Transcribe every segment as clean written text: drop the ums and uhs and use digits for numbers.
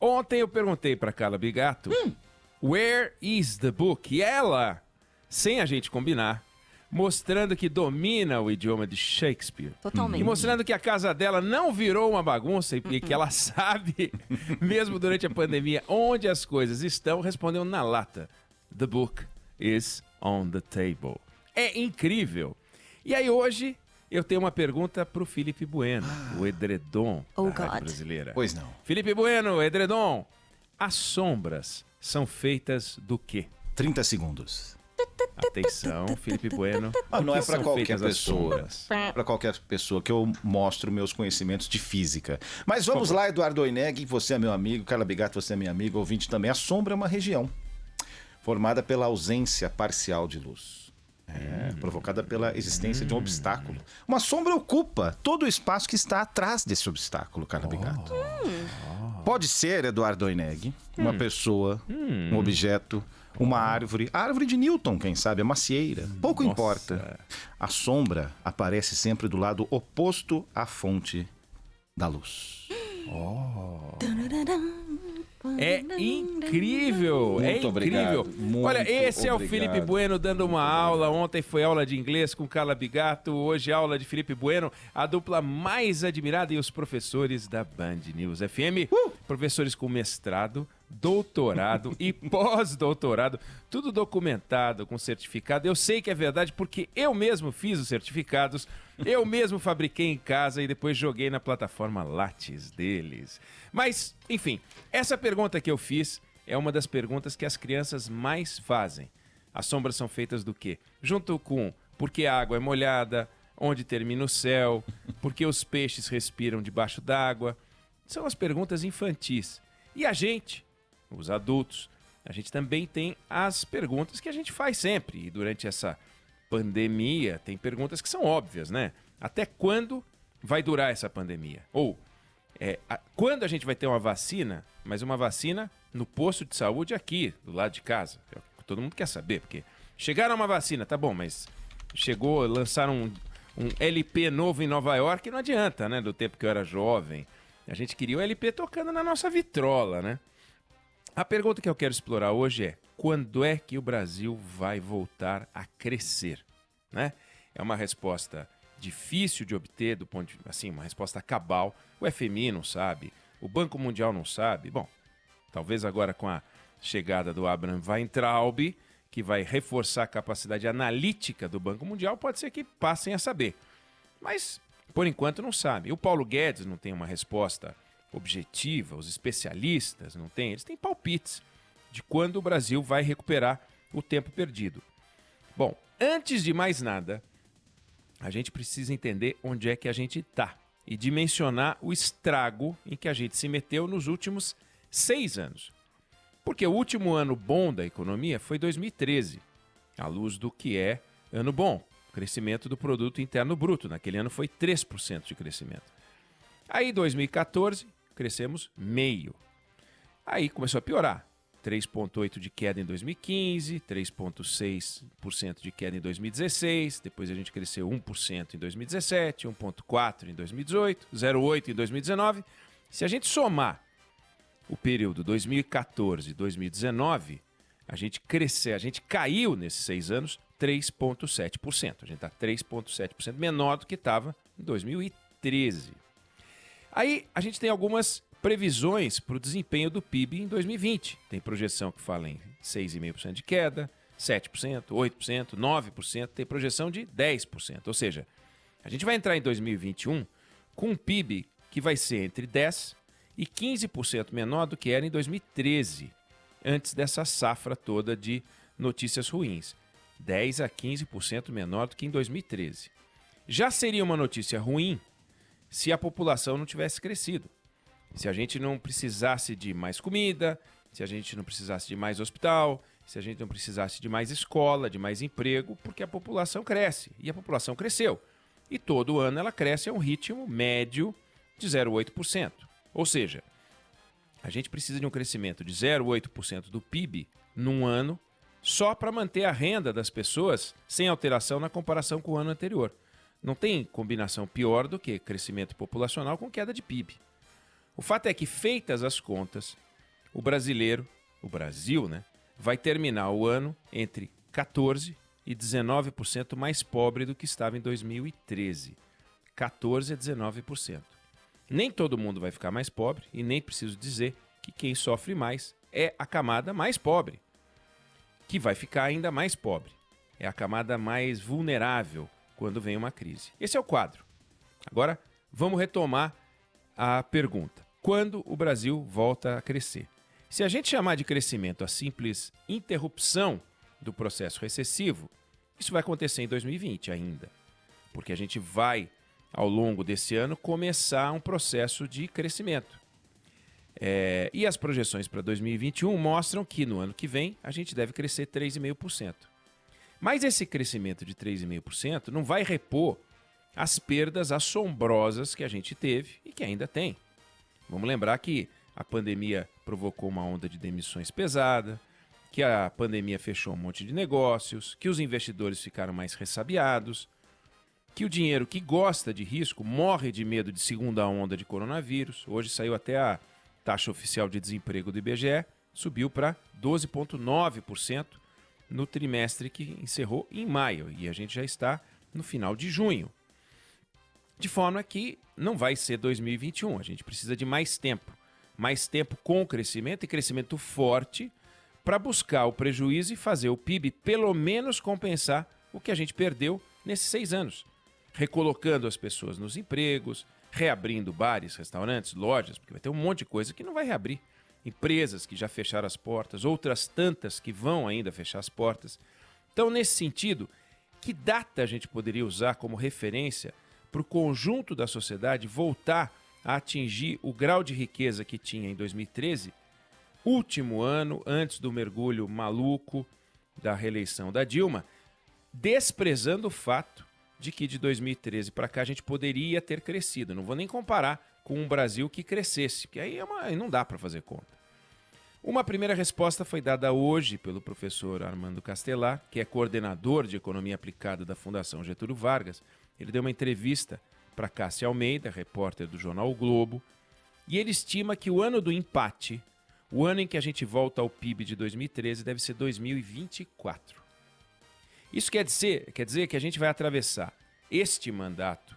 Ontem eu perguntei pra Carla Bigato, where is the book? E ela, sem a gente combinar, mostrando que domina o idioma de Shakespeare. Totalmente. E mostrando que a casa dela não virou uma bagunça e que ela sabe, mesmo durante a pandemia, onde as coisas estão, respondeu na lata. The book is on the table. É incrível. E aí hoje eu tenho uma pergunta pro Felipe Bueno, o edredom Oh, da Rádio God. Brasileira. Pois não. Felipe Bueno, edredom, as sombras são feitas do quê? 30 segundos. Atenção, Felipe Bueno. Ah, não do é que para são qualquer feitas as pessoa. sombras? Para qualquer pessoa que eu mostro meus conhecimentos de física. Mas vamos lá, Eduardo Oineg, você é meu amigo, Carla Bigato, você é minha amiga, ouvinte também. A sombra é uma região formada pela ausência parcial de luz. Provocada pela existência de um obstáculo. Uma sombra ocupa todo o espaço que está atrás desse obstáculo, Carla Bigato. Pode ser, Eduardo Oineg, uma pessoa, um objeto, uma árvore. A árvore de Newton, quem sabe, a macieira. Pouco Nossa. importa. A sombra aparece sempre do lado oposto à fonte da luz. É incrível, é Muito incrível. obrigado, muito Olha, esse é o obrigado. Felipe Bueno dando uma aula. Ontem foi aula de inglês com Carla Bigato, hoje aula de Felipe Bueno, a dupla mais admirada e os professores da Band News FM. Professores com mestrado, doutorado e pós-doutorado, tudo documentado, com certificado. Eu sei que é verdade porque eu mesmo fiz os certificados, eu mesmo fabriquei em casa e depois joguei na plataforma Lattes deles. Mas, enfim, essa pergunta que eu fiz é uma das perguntas que as crianças mais fazem. As sombras são feitas do quê? Junto com por que a água é molhada, onde termina o céu, por que os peixes respiram debaixo d'água. São as perguntas infantis. E a gente, os adultos, a gente também tem as perguntas que a gente faz sempre. E durante essa pandemia, tem perguntas que são óbvias, né? Até quando vai durar essa pandemia? Ou, quando a gente vai ter uma vacina, mas uma vacina no posto de saúde aqui, do lado de casa? É o que todo mundo quer saber, porque chegaram uma vacina, tá bom, mas chegou, lançaram um LP novo em Nova York, não adianta, né? Do tempo que eu era jovem. A gente queria o LP tocando na nossa vitrola, né? A pergunta que eu quero explorar hoje é: quando é que o Brasil vai voltar a crescer? Né? É uma resposta difícil de obter, do ponto de, assim, uma resposta cabal. O FMI não sabe, o Banco Mundial não sabe. Bom, talvez agora com a chegada do Abraham Weintraub, que vai reforçar a capacidade analítica do Banco Mundial, pode ser que passem a saber. Mas, por enquanto, não sabe. O Paulo Guedes não tem uma resposta objetiva, os especialistas não têm, eles têm palpites de quando o Brasil vai recuperar o tempo perdido. Bom, antes de mais nada, a gente precisa entender onde é que a gente está e dimensionar o estrago em que a gente se meteu nos últimos 6 anos. Porque o último ano bom da economia foi 2013, à luz do que é ano bom, crescimento do produto interno bruto. Naquele ano foi 3% de crescimento. Aí 2014, crescemos meio. Aí começou a piorar. 3,8% de queda em 2015, 3,6% de queda em 2016, depois a gente cresceu 1% em 2017, 1,4% em 2018, 0,8% em 2019. Se a gente somar o período 2014 e 2019, a gente caiu nesses 6 anos 3,7%. A gente está 3,7% menor do que estava em 2013. Aí a gente tem algumas previsões para o desempenho do PIB em 2020. Tem projeção que fala em 6,5% de queda, 7%, 8%, 9%, tem projeção de 10%. Ou seja, a gente vai entrar em 2021 com um PIB que vai ser entre 10% e 15% menor do que era em 2013, antes dessa safra toda de notícias ruins. 10% a 15% menor do que em 2013. Já seria uma notícia ruim se a população não tivesse crescido. Se a gente não precisasse de mais comida, se a gente não precisasse de mais hospital, se a gente não precisasse de mais escola, de mais emprego, porque a população cresce. E a população cresceu. E todo ano ela cresce a um ritmo médio de 0,8%. Ou seja, a gente precisa de um crescimento de 0,8% do PIB num ano só para manter a renda das pessoas sem alteração na comparação com o ano anterior. Não tem combinação pior do que crescimento populacional com queda de PIB. O fato é que, feitas as contas, o Brasil, né, vai terminar o ano entre 14% e 19% mais pobre do que estava em 2013. 14% a 19%. Nem todo mundo vai ficar mais pobre e nem preciso dizer que quem sofre mais é a camada mais pobre, que vai ficar ainda mais pobre. É a camada mais vulnerável quando vem uma crise. Esse é o quadro. Agora, vamos retomar a pergunta. Quando o Brasil volta a crescer? Se a gente chamar de crescimento a simples interrupção do processo recessivo, isso vai acontecer em 2020 ainda, porque a gente vai, ao longo desse ano, começar um processo de crescimento. E as projeções para 2021 mostram que no ano que vem a gente deve crescer 3,5%. Mas esse crescimento de 3,5% não vai repor as perdas assombrosas que a gente teve e que ainda tem. Vamos lembrar que a pandemia provocou uma onda de demissões pesada, que a pandemia fechou um monte de negócios, que os investidores ficaram mais ressabiados, que o dinheiro que gosta de risco morre de medo de segunda onda de coronavírus. Hoje saiu até a taxa oficial de desemprego do IBGE, subiu para 12,9% no trimestre que encerrou em maio, e a gente já está no final de junho. De forma que não vai ser 2021, a gente precisa de mais tempo com crescimento e crescimento forte para buscar o prejuízo e fazer o PIB pelo menos compensar o que a gente perdeu nesses 6 anos, recolocando as pessoas nos empregos, reabrindo bares, restaurantes, lojas, porque vai ter um monte de coisa que não vai reabrir, empresas que já fecharam as portas, outras tantas que vão ainda fechar as portas. Então, nesse sentido, que data a gente poderia usar como referência para o conjunto da sociedade voltar a atingir o grau de riqueza que tinha em 2013, último ano antes do mergulho maluco da reeleição da Dilma, desprezando o fato de que de 2013 para cá a gente poderia ter crescido. Não vou nem comparar com um Brasil que crescesse, porque aí não dá para fazer conta. Uma primeira resposta foi dada hoje pelo professor Armando Castelar, que é coordenador de Economia Aplicada da Fundação Getúlio Vargas. Ele deu uma entrevista para Cássia Almeida, repórter do jornal O Globo, e ele estima que o ano do empate, o ano em que a gente volta ao PIB de 2013, deve ser 2024. Isso quer dizer que a gente vai atravessar este mandato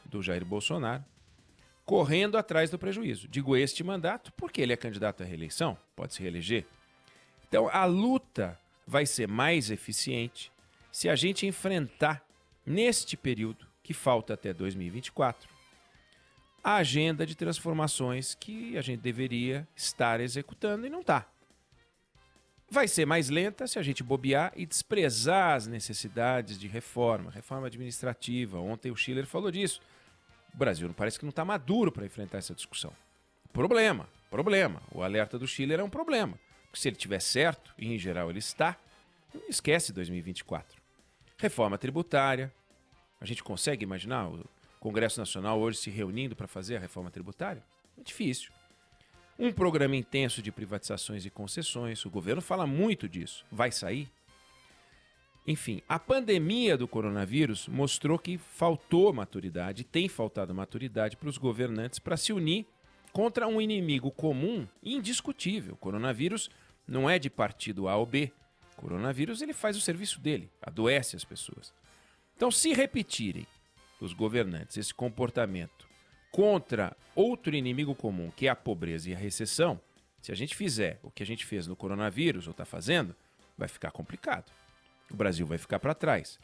do Jair Bolsonaro correndo atrás do prejuízo. Digo este mandato porque ele é candidato à reeleição, pode se reeleger. Então a luta vai ser mais eficiente se a gente enfrentar, neste período que falta até 2024, a agenda de transformações que a gente deveria estar executando e não está. Vai ser mais lenta se a gente bobear e desprezar as necessidades de reforma administrativa. Ontem o Schiller falou disso. O Brasil parece que não está maduro para enfrentar essa discussão. Problema. O alerta do Schiller é um problema. Porque se ele estiver certo, e em geral ele está, não esquece 2024. Reforma tributária. A gente consegue imaginar o Congresso Nacional hoje se reunindo para fazer a reforma tributária? É difícil. Um programa intenso de privatizações e concessões. O governo fala muito disso. Vai sair? Enfim, a pandemia do coronavírus mostrou que faltou maturidade, tem faltado maturidade para os governantes para se unir contra um inimigo comum e indiscutível. O coronavírus não é de partido A ou B. O coronavírus ele faz o serviço dele, adoece as pessoas. Então, se repetirem os governantes esse comportamento contra outro inimigo comum, que é a pobreza e a recessão, se a gente fizer o que a gente fez no coronavírus ou está fazendo, vai ficar complicado. O Brasil vai ficar para trás.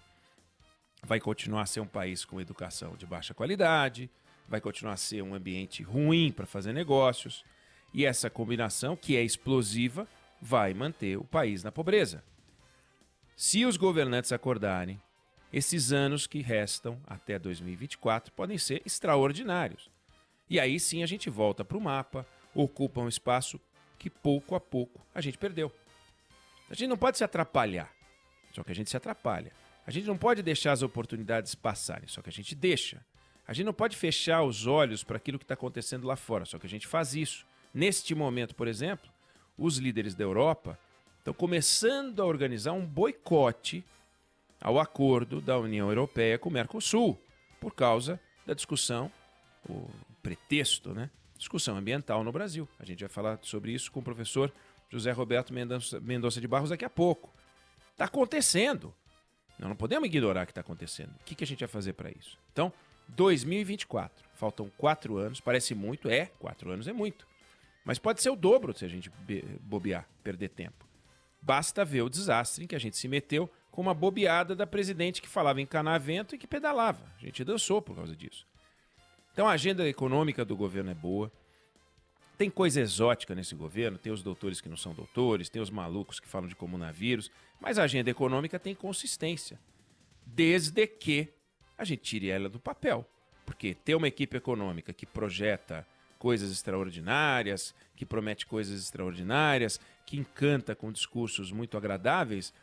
Vai continuar a ser um país com educação de baixa qualidade, vai continuar a ser um ambiente ruim para fazer negócios, e essa combinação, que é explosiva, vai manter o país na pobreza. Se os governantes acordarem, esses anos que restam até 2024 podem ser extraordinários. E aí sim a gente volta para o mapa, ocupa um espaço que pouco a pouco a gente perdeu. A gente não pode se atrapalhar, só que a gente se atrapalha. A gente não pode deixar as oportunidades passarem, só que a gente deixa. A gente não pode fechar os olhos para aquilo que está acontecendo lá fora, só que a gente faz isso. Neste momento, por exemplo, os líderes da Europa estão começando a organizar um boicote ao acordo da União Europeia com o Mercosul, por causa da discussão, o pretexto, discussão ambiental no Brasil. A gente vai falar sobre isso com o professor José Roberto Mendonça de Barros daqui a pouco. Está acontecendo. Nós não podemos ignorar o que está acontecendo. O que a gente vai fazer para isso? Então, 2024. Faltam 4 anos. Parece muito. 4 anos é muito. Mas pode ser o dobro se a gente bobear, perder tempo. Basta ver o desastre em que a gente se meteu com uma bobeada da presidente que falava em canavento e que pedalava. A gente dançou por causa disso. Então a agenda econômica do governo é boa. Tem coisa exótica nesse governo, tem os doutores que não são doutores, tem os malucos que falam de coronavírus, mas a agenda econômica tem consistência, desde que a gente tire ela do papel. Porque ter uma equipe econômica que projeta coisas extraordinárias, que promete coisas extraordinárias, que encanta com discursos muito agradáveis,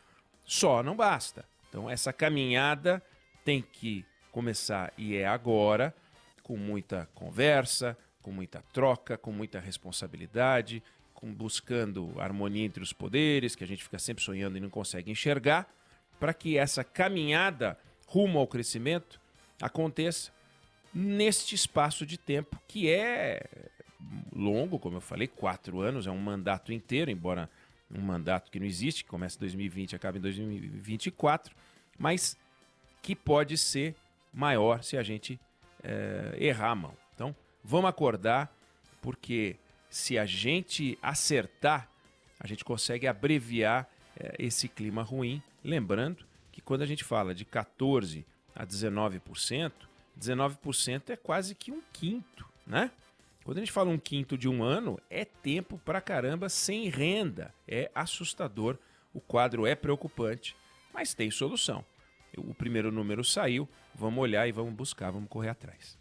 só não basta. Então essa caminhada tem que começar, e é agora, com muita conversa, com muita troca, com muita responsabilidade, buscando harmonia entre os poderes, que a gente fica sempre sonhando e não consegue enxergar, para que essa caminhada rumo ao crescimento aconteça neste espaço de tempo que é longo, como eu falei, 4 anos, é um mandato inteiro, embora um mandato que não existe, que começa em 2020 e acaba em 2024, mas que pode ser maior se a gente errar a mão. Então, vamos acordar, porque se a gente acertar, a gente consegue abreviar esse clima ruim. Lembrando que quando a gente fala de 14% a 19%, 19% é quase que um quinto, né? Quando a gente fala um quinto de um ano, é tempo pra caramba sem renda. É assustador, o quadro é preocupante, mas tem solução. O primeiro número saiu, vamos olhar e vamos buscar, vamos correr atrás.